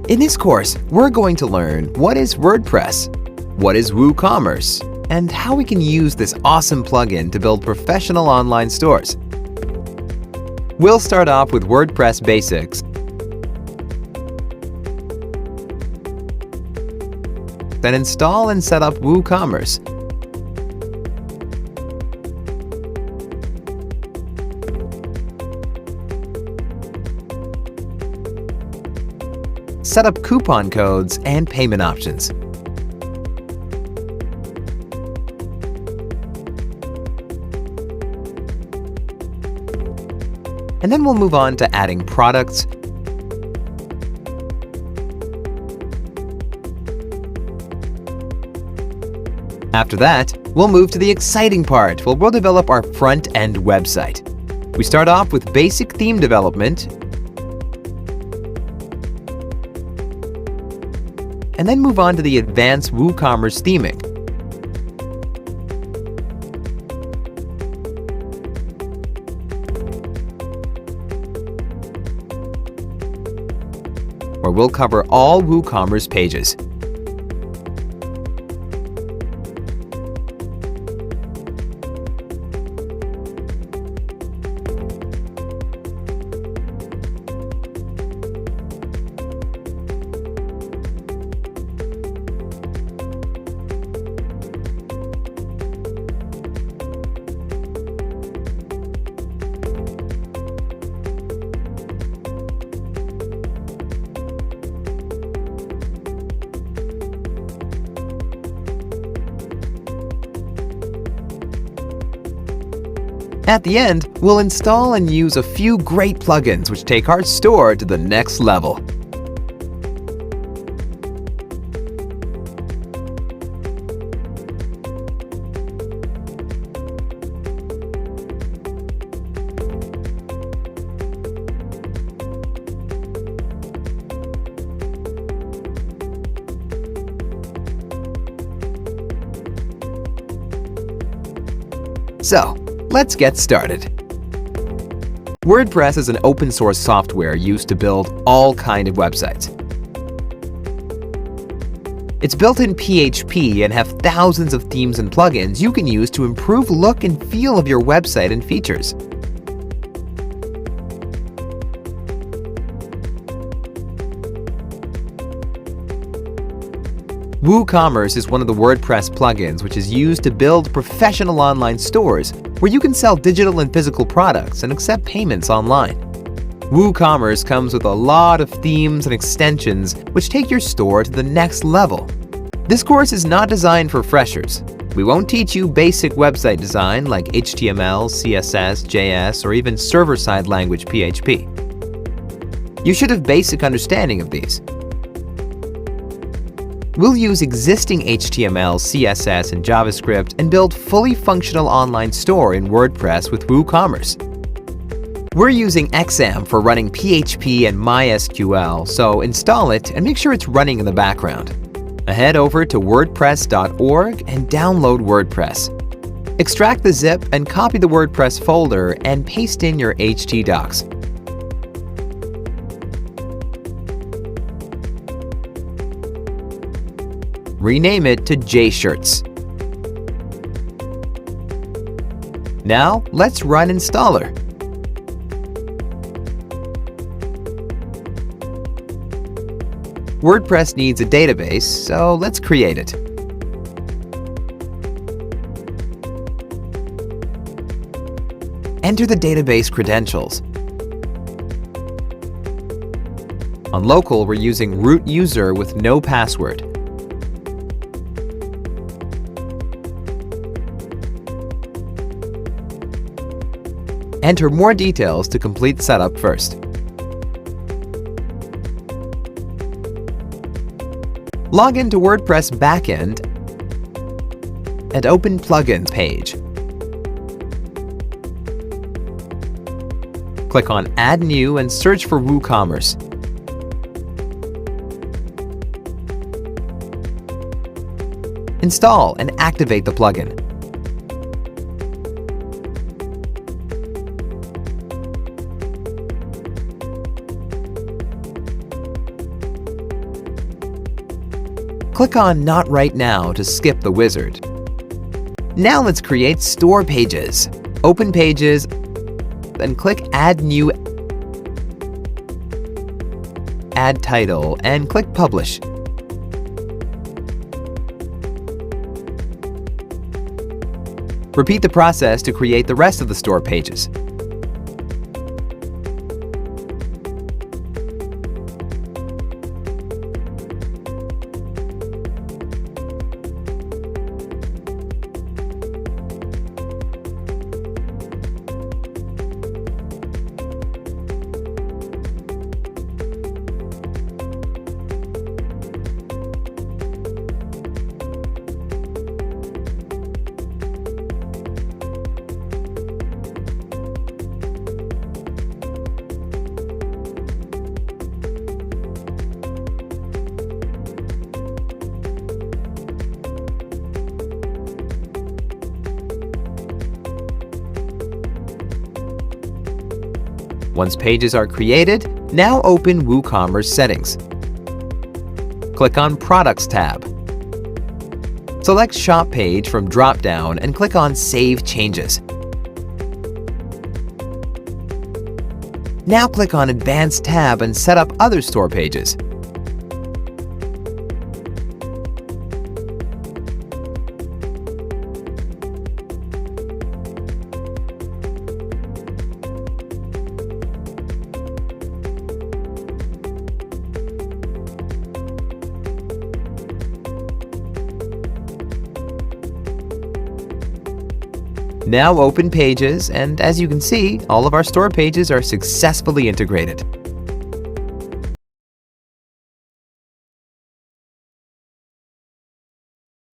In this course, we're going to learn what is WordPress, what is WooCommerce, and how we can use this awesome plugin to build professional online stores. We'll start off with WordPress basics, then install and set up WooCommerce. Set up coupon codes and payment options. And then we'll move on to adding products, after that, we'll move to the exciting part where we'll develop our front-end website. We start off with basic theme development, and then move on to the advanced WooCommerce theming. Where we'll cover all WooCommerce pages. At the end, we'll install and use a few great plugins which take our store to the next level. So, let's get started. WordPress is an open-source software used to build all kinds of websites. It's built in PHP and have thousands of themes and plugins you can use to improve look and feel of your website and features. WooCommerce is one of the WordPress plugins which is used to build professional online stores where you can sell digital and physical products and accept payments online. WooCommerce comes with a lot of themes and extensions which take your store to the next level. This course is not designed for freshers. We won't teach you basic website design like HTML, CSS, JS, or even server-side language PHP. You should have basic understanding of these. We'll use existing HTML, CSS, and JavaScript and build fully functional online store in WordPress with WooCommerce. We're using XAMPP for running PHP and MySQL, so install it and make sure it's running in the background. Head over to wordpress.org and download WordPress. Extract the zip and copy the WordPress folder and paste in your htdocs. Rename it to JShirts. Now, let's run installer. WordPress needs a database, so let's create it. Enter the database credentials. On local, we're using root user with no password. Enter more details to complete setup first. Log into WordPress backend and open Plugins page. Click on Add New and search for WooCommerce. Install and activate the plugin. Click on Not Right Now to skip the wizard. Now let's create store pages. Open Pages, then click Add New, Add Title, and click Publish. Repeat the process to create the rest of the store pages. Once pages are created, now open WooCommerce settings. Click on Products tab. Select Shop Page from drop-down and click on Save Changes. Now click on Advanced tab and set up other store pages. Now open Pages, and as you can see, all of our store pages are successfully integrated.